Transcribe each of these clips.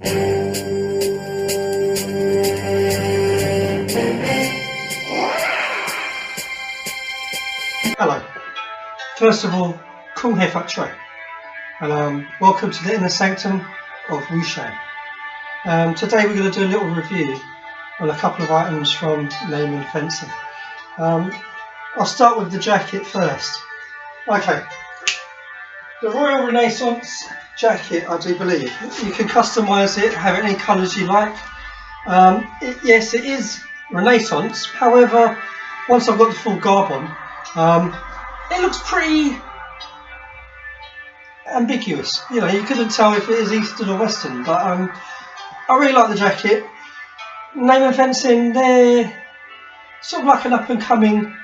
Hello. First of all, cool haircut tray, and welcome to the inner sanctum of Wuxia. Today we're going to do a little review on a couple of items from Neyman fencing. I'll start with the jacket first. Okay, the Royal Renaissance jacket, I do believe. You can customise it, have it any colours you like. Yes, it is Renaissance, however, once I've got the full garb on, it looks pretty ambiguous. You know, you couldn't tell if it is Eastern or Western, but I really like the jacket. Neyman fencing, they're sort of like an up and coming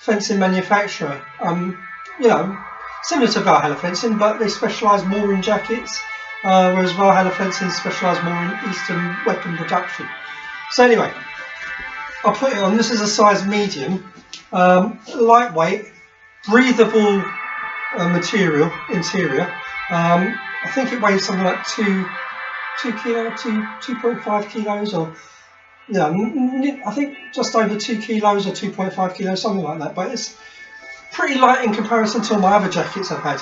fencing manufacturer. You know, similar to Valhalla fencing, but they specialise more in jackets, whereas Valhalla fencing specialise more in Eastern weapon production. So anyway, I'll put it on. This is a size medium, lightweight, breathable material interior. I think it weighs something like 2.5 kilos, or yeah, I think just over 2 kilos or 2.5 kilos, something like that. But it's pretty light in comparison to all my other jackets I've had.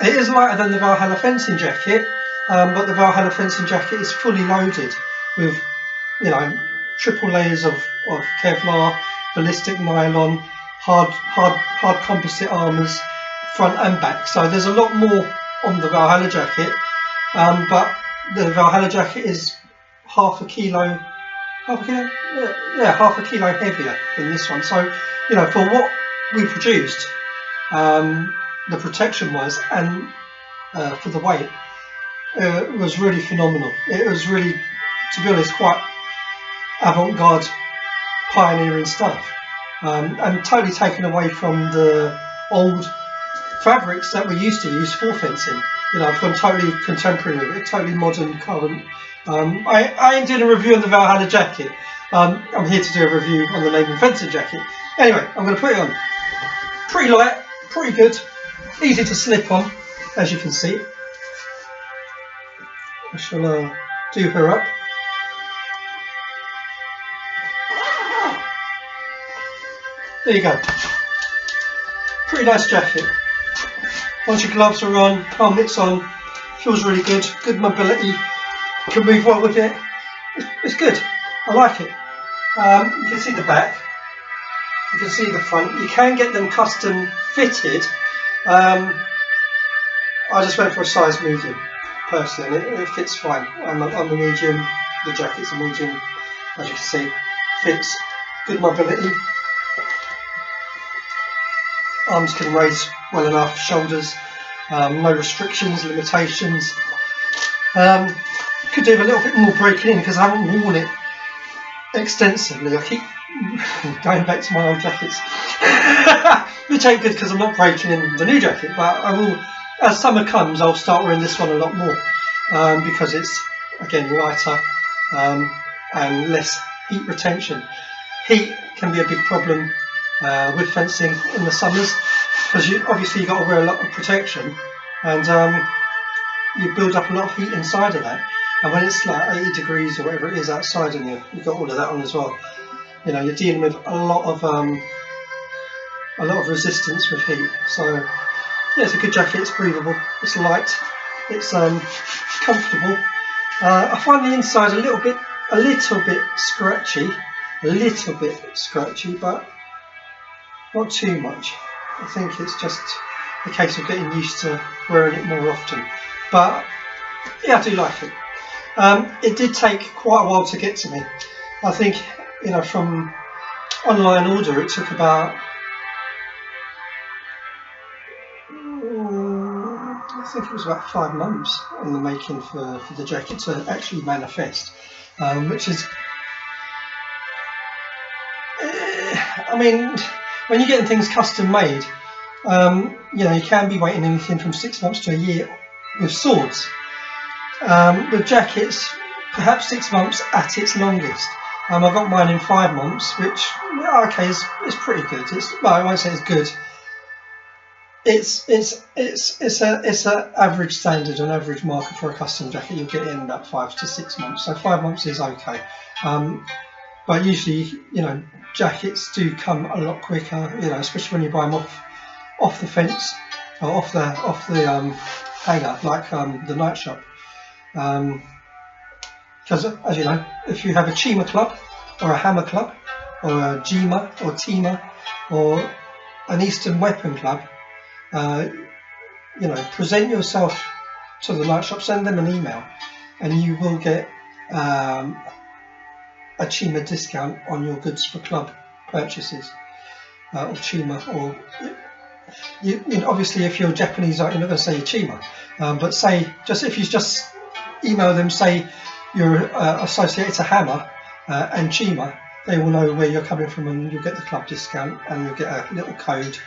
It is lighter than the Valhalla fencing jacket, but the Valhalla fencing jacket is fully loaded with, you know, triple layers of Kevlar, ballistic nylon, hard composite armours, front and back. So there's a lot more on the Valhalla jacket, but the Valhalla jacket is half a kilo heavier than this one. So, you know, for what we produced, the protection wise and for the weight, it was really phenomenal. It was really, to be honest, quite avant-garde, pioneering stuff, and totally taken away from the old fabrics that we used to use for fencing. You know, I've gone totally contemporary with it, totally modern, current. I ain't doing a review on the Valhalla jacket. I'm here to do a review on the Neyman fencing jacket. Anyway, I'm going to put it on. Pretty light, pretty good, easy to slip on, as you can see. I shall do her up. There you go. Pretty nice jacket. Once your gloves are on, helmet's on, feels really good. Good mobility. Can move well with it. It's good. I like it. You can see the back. You can see the front. You can get them custom fitted. I just went for a size medium personally, and it fits fine. I'm a medium. The jacket's a medium. As you can see, fits. Good mobility. Arms can raise well enough, shoulders, no restrictions, limitations. Could do with a little bit more breaking in because I haven't worn it extensively. I keep going back to my old jackets, which ain't good because I'm not breaking in the new jacket, but I will, as summer comes, I'll start wearing this one a lot more, because it's, again, lighter and less heat retention. Heat can be a big problem with fencing in the summers, because obviously you've got to wear a lot of protection, and you build up a lot of heat inside of that, and when it's like 80 degrees or whatever it is outside, and you've got all of that on as well, you know, you're dealing with a lot of resistance with heat. So yeah, it's a good jacket. It's breathable, it's light, it's comfortable. I find the inside a little bit scratchy, but not too much. I think it's just a case of getting used to wearing it more often. But yeah, I do like it. It did take quite a while to get to me. I think, you know, from online order, it took about, I think it was about 5 months in the making for the jacket to actually manifest, which is, I mean, when you're getting things custom made, you know, you can be waiting anything from 6 months to a year with swords. With jackets, perhaps 6 months at its longest. I got mine in 5 months, which, okay, is pretty good. Well, I won't say it's good. It's a average standard, an average marker for a custom jacket. You'll get it in about 5 to 6 months. So 5 months is okay. But usually, jackets do come a lot quicker. Especially when you buy them off the fence or off the hanger, like the night shop. Because as you know, if you have a Chima club or a hammer club or a Jima or Tima or an Eastern weapon club, present yourself to the night shop, send them an email, and you will get a Chima discount on your goods for club purchases of Chima. Or obviously, if you're Japanese, you're not going to say Chima, but say if you just email them, say you're associated to hammer and Chima, they will know where you're coming from, and you'll get the club discount, and you'll get a little code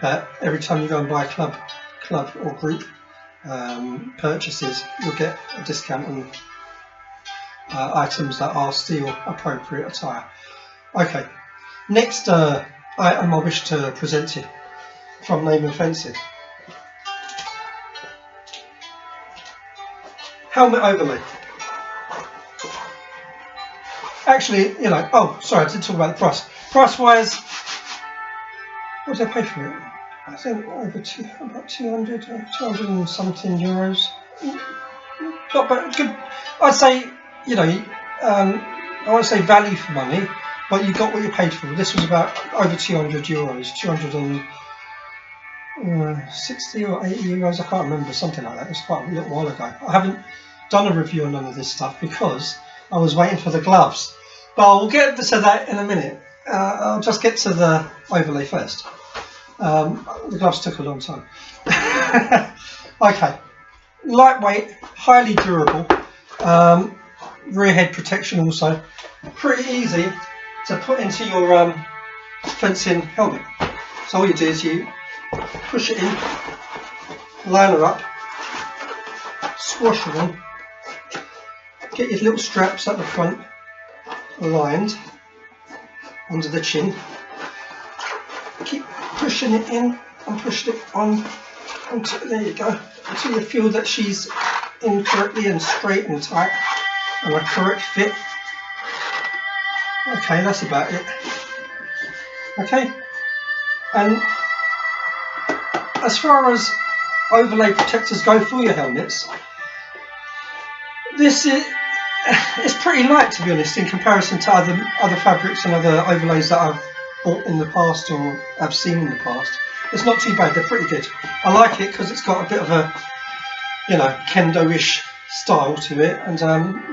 that every time you go and buy club or group purchases, you'll get a discount on items that are steel appropriate attire. Okay, next item I wish to present to you from Neyman Fencing. Helmet overlay. Actually, oh, sorry, I did talk about the price. Price-wise, what did I pay for it? I think over about 200 and something euros. Not bad, good. I'd say, I won't say value for money, but you got what you paid for. This was about over 200 euros, 260 or 80 euros, I can't remember, something like that. It was quite a little while ago. I haven't done a review on none of this stuff because I was waiting for the gloves. But we'll get to that in a minute. I'll just get to the overlay first. The gloves took a long time. Okay, lightweight, highly durable, rear head protection also, pretty easy to put into your fencing helmet. So all you do is you push it in, line her up, squash her in, get your little straps at the front aligned under the chin, keep pushing it in and push it on until, there you go, until you feel that she's in correctly and straight and tight and a correct fit. Okay, that's about it. Okay, and as far as overlay protectors go for your helmets, this is it's pretty light, to be honest, in comparison to other fabrics and other overlays that I've bought in the past or I've seen in the past. It's not too bad, they're pretty good. I like it because it's got a bit of a, kendo-ish style to it, and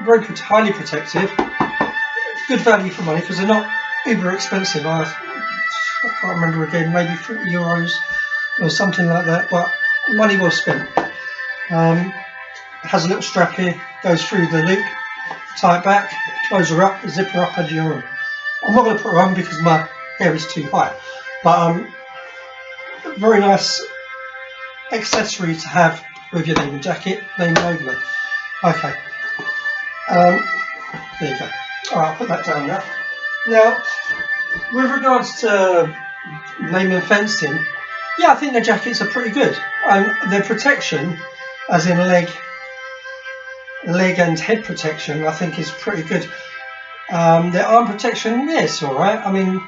very highly protective. Good value for money because they're not uber expensive. I can't remember again, maybe 40 euros or something like that, but money well spent. It has a little strap here, goes through the loop, tie it back, close her up, zip her up, and you're on. I'm not going to put her on because my hair is too high, but very nice accessory to have with your Neyman jacket, Neyman overlay. Okay, there you go. Alright, I'll put that down now. Now, with regards to Neyman fencing, yeah, I think their jackets are pretty good. Their protection, as in leg and head protection, I think is pretty good. Their arm protection, yes, alright. I mean,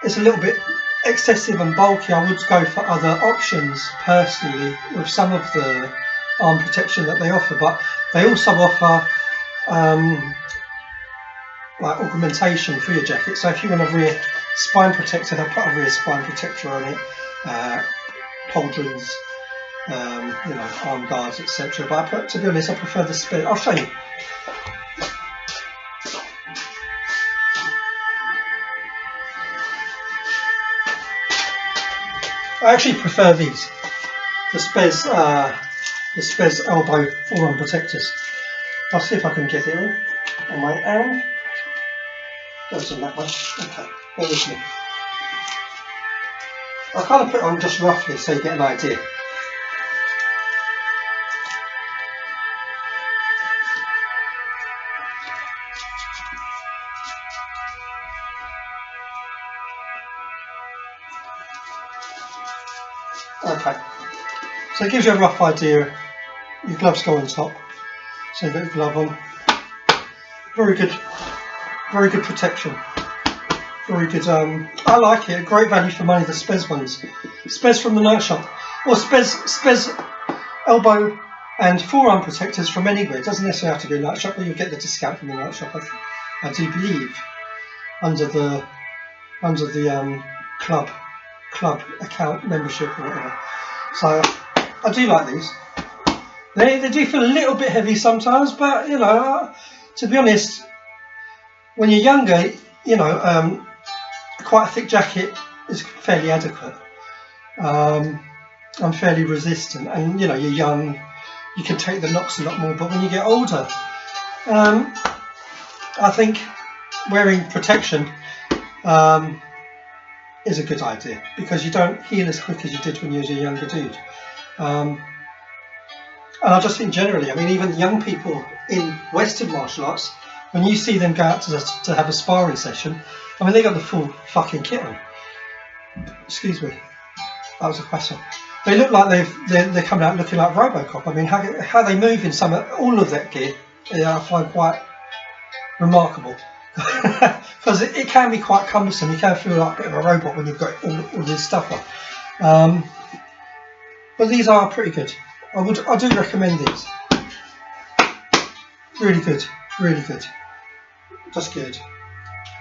it's a little bit excessive and bulky. I would go for other options personally with some of the arm protection that they offer, but they also offer like augmentation for your jacket. So if you want a rear spine protector, they'll put a rear spine protector on it, pauldrons, arm guards, etc. But to be honest, I prefer the spare. I'll show you. I actually prefer these, the Spez elbow forearm protectors. I'll see if I can get it on my hand. Goes on that one. Okay, bear with me. I'll kind of put it on just roughly so you get an idea. Okay, so it gives you a rough idea. Your gloves go on top, so you've got your glove on. Very good protection. Very good. I like it. Great value for money. The Spez ones, Spez from the night shop, or Spez elbow and forearm protectors from anywhere. It doesn't necessarily have to be a night shop, but you'll get the discount from the night shop. I do believe under the club account membership or whatever. So I do like these. They do feel a little bit heavy sometimes, but you know, to be honest, when you're younger, you know, quite a thick jacket is fairly adequate. I'm fairly resistant, and you know, you're young, you can take the knocks a lot more. But when you get older, I think wearing protection is a good idea, because you don't heal as quick as you did when you was a younger dude. And I just think generally, I mean, even young people in Western martial arts, when you see them go out to have a sparring session, I mean, they got the full fucking kit on. Excuse me, that was a question. They look like they're coming out looking like Robocop. I mean, how they move in all of that gear, I find quite remarkable. Because it can be quite cumbersome. You can feel like a bit of a robot when you've got all this stuff on. But these are pretty good. I do recommend these. Really good, really good. Just good.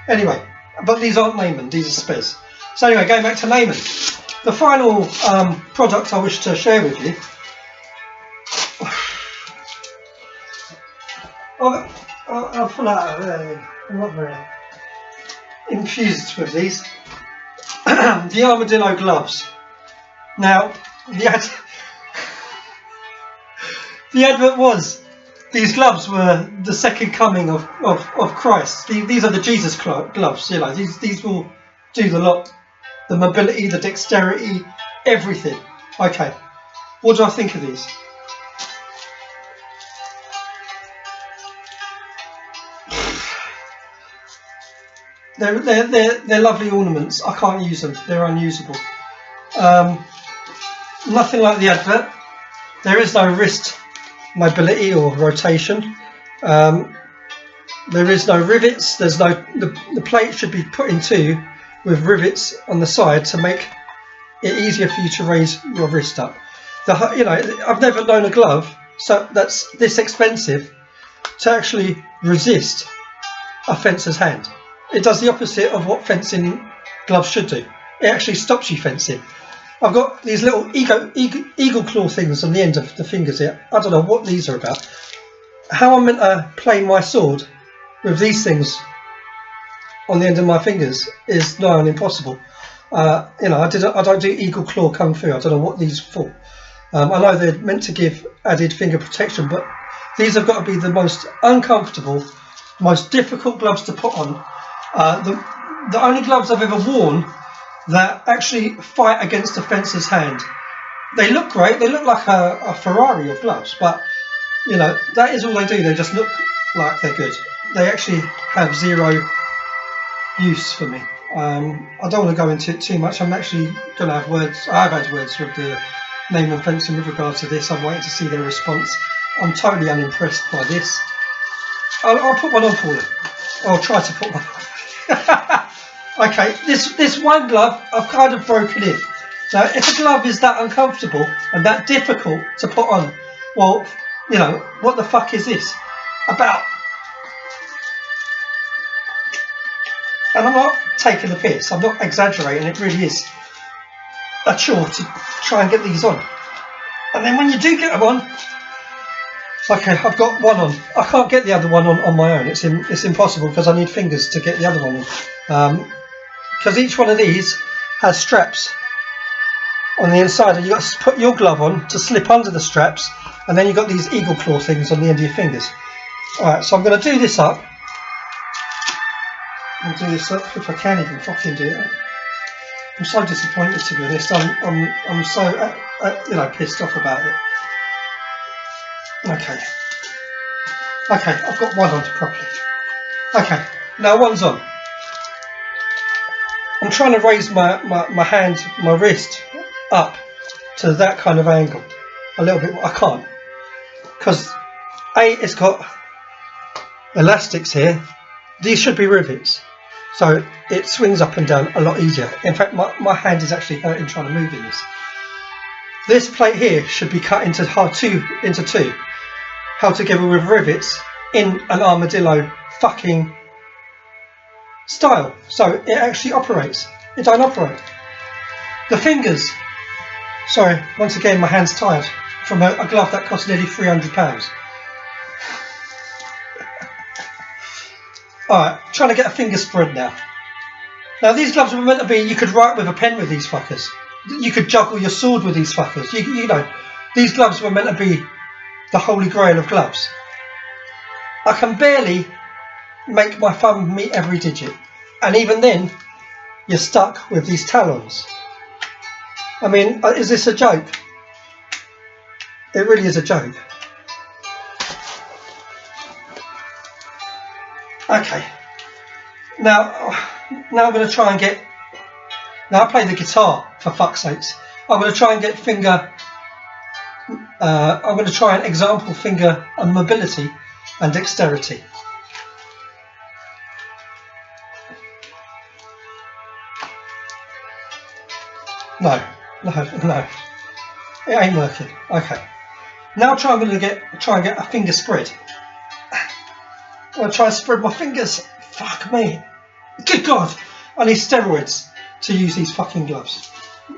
Anyway, but these aren't Neyman, these are Spez. So anyway, going back to Neyman. The final product I wish to share with you. I'll pull out. I'm not very infused with these. The Armadillo gloves. Now, the advert was, these gloves were the second coming of Christ. These are the Jesus gloves, you know, these will do the lot. The mobility, the dexterity, everything. Okay, what do I think of these? They're lovely ornaments. I can't use them, they're unusable. Nothing like the advert. There is no wrist mobility or rotation. There is no rivets. There's no the plate should be put in two with rivets on the side to make it easier for you to raise your wrist up. You know, I've never known a glove that's this expensive to actually resist a fencer's hand. It does the opposite of what fencing gloves should do. It actually stops you fencing. I've got these little eagle claw things on the end of the fingers here. I don't know what these are about. How I'm meant to play my sword with these things on the end of my fingers is nigh on impossible. You know, I don't do eagle claw kung fu. I don't know what these are for. I know they're meant to give added finger protection, but these have got to be the most uncomfortable, most difficult gloves to put on. The only gloves I've ever worn that actually fight against a fencer's hand. They look great, they look like a Ferrari of gloves, but you know, that is all they do. They just look like they're good. They actually have zero use for me. I don't want to go into it too much. I'm actually going to have words. I've had words with the Neyman fencing with regards to this. I'm waiting to see their response. I'm totally unimpressed by this. I'll put one on for you. I'll try to put one on. Okay, this one glove I've kind of broken in. So if a glove is that uncomfortable and that difficult to put on, well, you know, what the fuck is this about? And I'm not taking the piss, I'm not exaggerating, it really is a chore to try and get these on. And then when you do get them on, okay, I've got one on. I can't get the other one on my own. It's impossible because I need fingers to get the other one on. Because each one of these has straps on the inside, and you've got to put your glove on to slip under the straps, and then you've got these eagle claw things on the end of your fingers. Alright, so I'm going to do this up. I'll do this up if I can even fucking do it. I'm so disappointed, to be honest. I'm so you know, pissed off about it. Okay, I've got one on properly. Okay, now one's on. I'm trying to raise my hand, my wrist up to that kind of angle. A little bit, I can't, because it's got elastics here. These should be rivets, so it swings up and down a lot easier. In fact, my hand is actually hurting trying to move in this. This plate here should be cut into two, held together with rivets in an armadillo fucking style, so it actually operates. It don't operate. The fingers, sorry, once again my hand's tired from a glove that cost nearly £300. Alright, trying to get a finger spread now. Now these gloves were meant to be, you could write with a pen with these fuckers. You could juggle your sword with these fuckers. You know, these gloves were meant to be the holy grail of gloves. I can barely make my thumb meet every digit. And even then, you're stuck with these talons. I mean, is this a joke? It really is a joke. Okay. Now I'm going to try and get... Now I play the guitar, for fuck's sakes. I'm going to try and get finger... I'm going to try and example finger and mobility and dexterity. No. It ain't working. Okay. Now I'm going to try and get a finger spread. I'm going to try and spread my fingers. Fuck me. Good God. I need steroids to use these fucking gloves.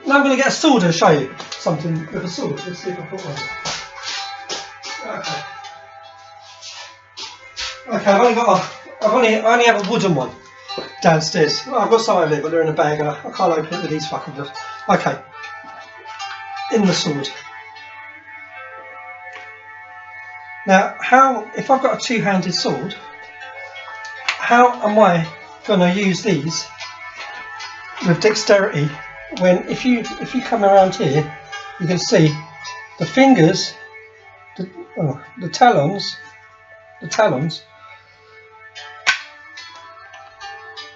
Now I'm going to get a sword and show you something with a sword. Let's see if I put one. Okay, I only have a wooden one downstairs. Well, I've got some over there, but they're in a bag and I can't open it with these fucking gloves. Okay. In the sword. Now, if I've got a two-handed sword, how am I going to use these with dexterity when if you come around here, you can see the fingers, the talons,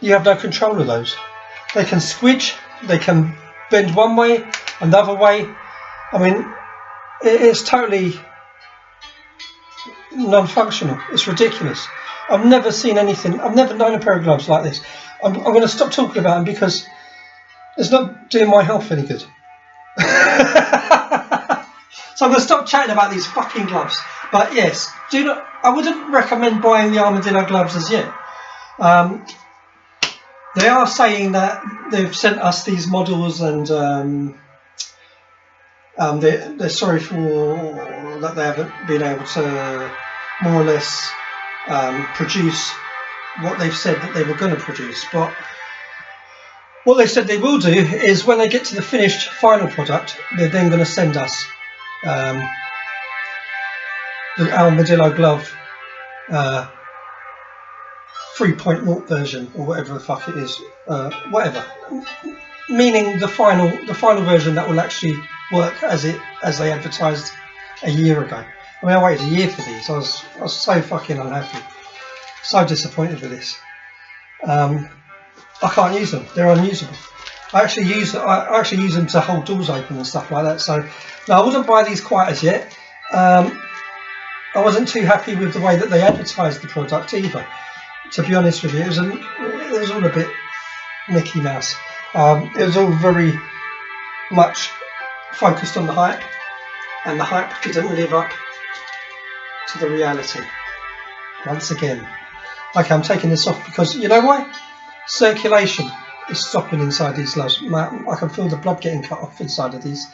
you have no control of those. They can squidge, they can bend one way and the other way. I mean, it's totally non-functional. It's ridiculous. I've never seen anything, I've never known a pair of gloves like this. I'm going to stop talking about them because it's not doing my health any good. So I'm going to stop chatting about these fucking gloves. But yes, I wouldn't recommend buying the Armadillo gloves as yet. They are saying that they've sent us these models and they're sorry for that they haven't been able to more or less produce what they've said that they were going to produce. But what they said they will do is when they get to the finished final product, they're then going to send us the Armadillo glove 3.0 version or whatever the fuck it is, whatever. Meaning the final version that will actually work as they advertised a year ago. I mean, I waited a year for these. I was so fucking unhappy, so disappointed with this. I can't use them; they're unusable. I actually use them to hold doors open and stuff like that. So no, I wouldn't buy these quite as yet. I wasn't too happy with the way that they advertised the product either. To be honest with you, it was all a bit Mickey Mouse. It was all very much focused on the hype, and the hype didn't live up to the reality. Once again. Okay, I'm taking this off because, you know why? Circulation is stopping inside these gloves. I can feel the blood getting cut off inside of these.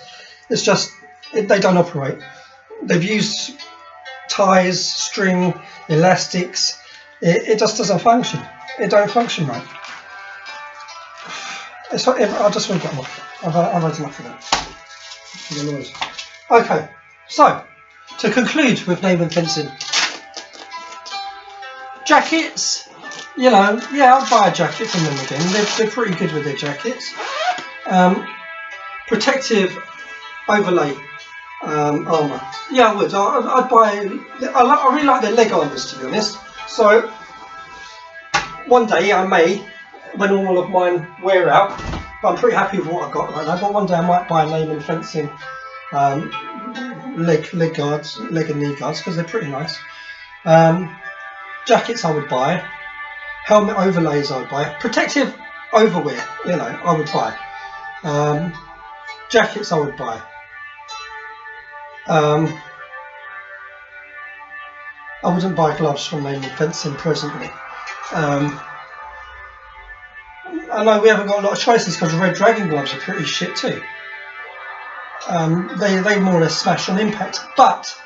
It's just, they don't operate. They've used ties, string, elastics. It just doesn't function. It don't function right. I just want to get them off. I've had enough of that. For the noise. Okay, so to conclude with Neyman fencing, jackets. You know, yeah, I'll buy a jacket from them again. They're pretty good with their jackets. Protective overlay armour. Yeah, I would. I'd buy. I really like their leg armours, to be honest. So one day I may, when all of mine wear out, but I'm pretty happy with what I've got right now. But one day I might buy a Neyman fencing leg guards, leg and knee guards, because they're pretty nice. Jackets I would buy, helmet overlays I would buy, protective overwear, you know, I would buy. Jackets I would buy. I wouldn't buy gloves from Neyman Fencing presently. I know we haven't got a lot of choices because the Red Dragon gloves are pretty shit too. They more or less smash on impact. But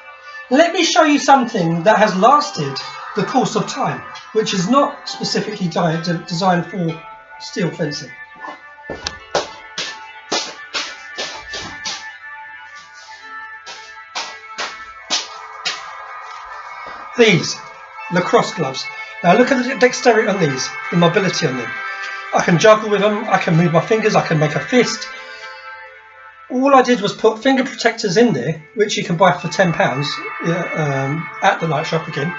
let me show you something that has lasted the course of time, which is not specifically designed for steel fencing. These lacrosse gloves. Now look at the dexterity on these, the mobility on them. I can juggle with them, I can move my fingers, I can make a fist. All I did was put finger protectors in there, which you can buy for £10 at the night shop again.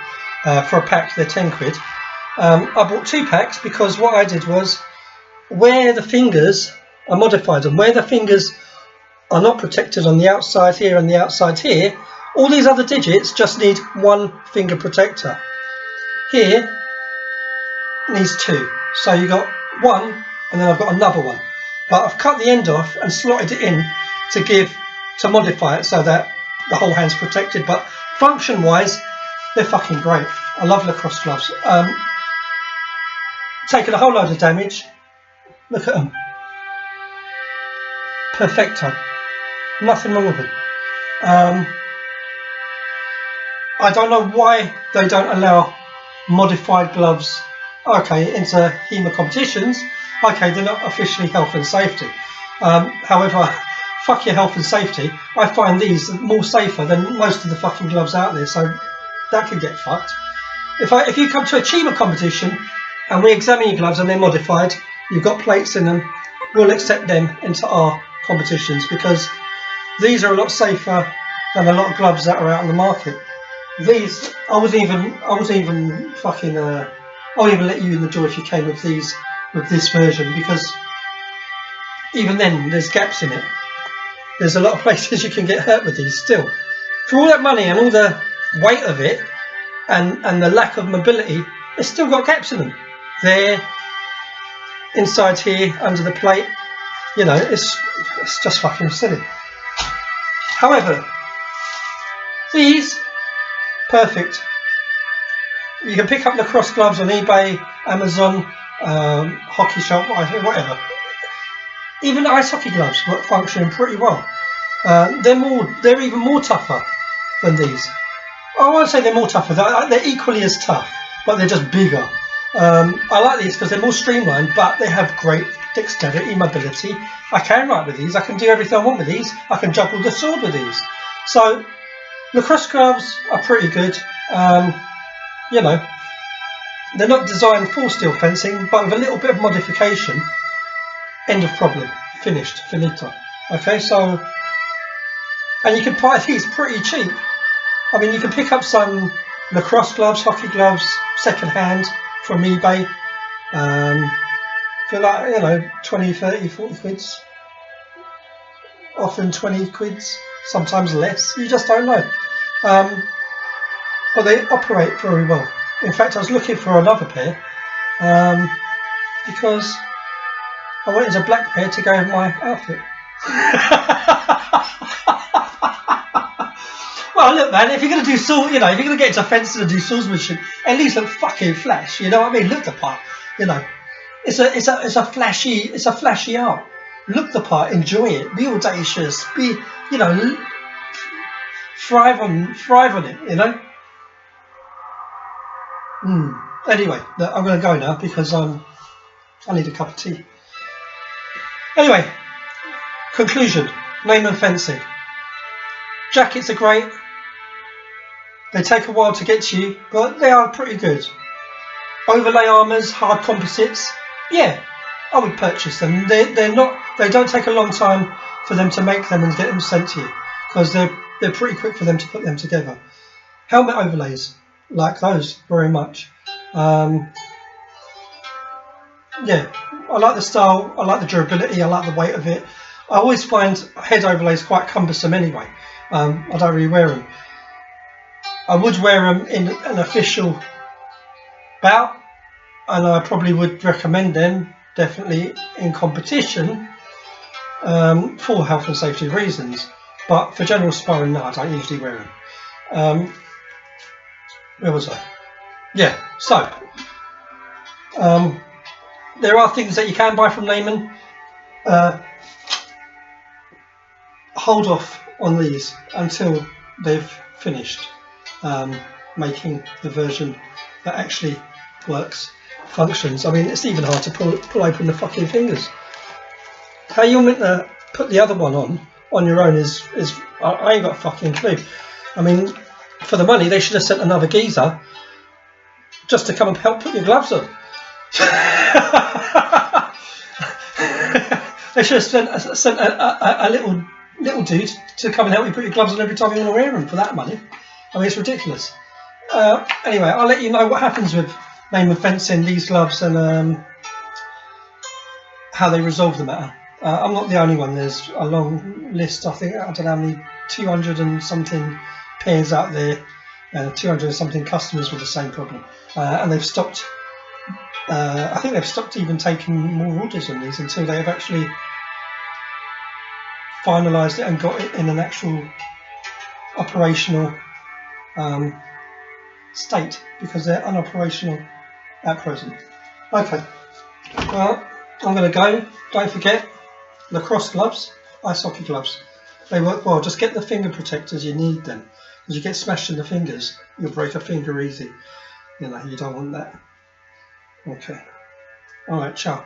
For a pack, they're 10 quid. I bought 2 packs because what I did was, where the fingers are modified and where the fingers are not protected on the outside here and the outside here, all these other digits just need 1 finger protector. Here needs 2. So you got 1 and then I've got another one. But I've cut the end off and slotted it in to modify it so that the whole hand's protected. But function wise, they're fucking great. I love lacrosse gloves. Taking a whole load of damage. Look at them. Perfecto. Nothing wrong with them. I don't know why they don't allow modified gloves, okay, into HEMA competitions. Okay, they're not officially health and safety. However, fuck your health and safety. I find these more safer than most of the fucking gloves out there, so that could get fucked. If you come to a HEMA competition and we examine your gloves and they're modified, you've got plates in them, we'll accept them into our competitions because these are a lot safer than a lot of gloves that are out on the market. These, I wouldn't even fucking, I wouldn't even let you in the door if you came with these, with this version, because even then there's gaps in it. There's a lot of places you can get hurt with these still. For all that money and all the weight of it and the lack of mobility, it's still got gaps in them. There, inside here, under the plate, you know, it's just fucking silly. However, these, perfect. You can pick up lacrosse gloves on eBay, Amazon, hockey shop, whatever. Even ice hockey gloves work functioning pretty well. They're even more tougher than these. I won't say they're more tougher. They're equally as tough, but they're just bigger. I like these because they're more streamlined, but they have great dexterity, mobility. I can write with these. I can do everything I want with these. I can juggle the sword with these. So lacrosse gloves are pretty good. You know, they're not designed for steel fencing, but with a little bit of modification, end of problem, finished, finito. Okay, so, and you can buy these pretty cheap. I mean, you can pick up some lacrosse gloves, hockey gloves, second hand from eBay, for like, you know, 20, 30, 40 quids, often 20 quids, sometimes less, you just don't know. But they operate very well. In fact, I was looking for another pair because I wanted a black pair to go with my outfit. Well, look, man, if you're going to do sword, you know, if you're going to get into fencing and do swordsmanship, at least look fucking flash. You know what I mean? Look the part. You know, it's a flashy art. Look the part, enjoy it, be audacious, be, you know, thrive on it. You know. Anyway, look, I'm going to go now because I need a cup of tea. Anyway, conclusion: Neyman fencing. Jackets are great. They take a while to get to you, but they are pretty good. Overlay armours, hard composites. Yeah, I would purchase them. They don't take a long time for them to make them and get them sent to you because they're pretty quick for them to put them together. Helmet overlays, like those very much. Yeah, I like the style, I like the durability, I like the weight of it. I always find head overlays quite cumbersome anyway. I don't really wear them. I would wear them in an official bout, and I probably would recommend them definitely in competition for health and safety reasons. But for general sparring, no, I don't usually wear them. Where was I? Yeah, so there are things that you can buy from Neyman. Hold off on these until they've finished making the version that actually works, functions. I mean, it's even hard to pull open the fucking fingers. How you're meant to put the other one on your own is I ain't got a fucking clue. I mean, for the money, they should have sent another geezer just to come and help put your gloves on. They should have sent a little dude to come and help you put your gloves on every time you want to wear them for that money. I mean, it's ridiculous. Anyway, I'll let you know what happens with Neyman fencing, these gloves, and how they resolve the matter. I'm not the only one. There's a long list. I think, I don't know how many, 200 and something pairs out there, 200 and something customers with the same problem, and they've stopped. I think they've stopped even taking more orders on these until they have actually finalised it and got it in an actual operational state, because they're unoperational at present. Okay, well, I'm going to go. Don't forget, lacrosse gloves, ice hockey gloves. They work well. Just get the finger protectors, you need them. As you get smashed in the fingers, you'll break a finger easy. You know, you don't want that. Okay. Alright, ciao.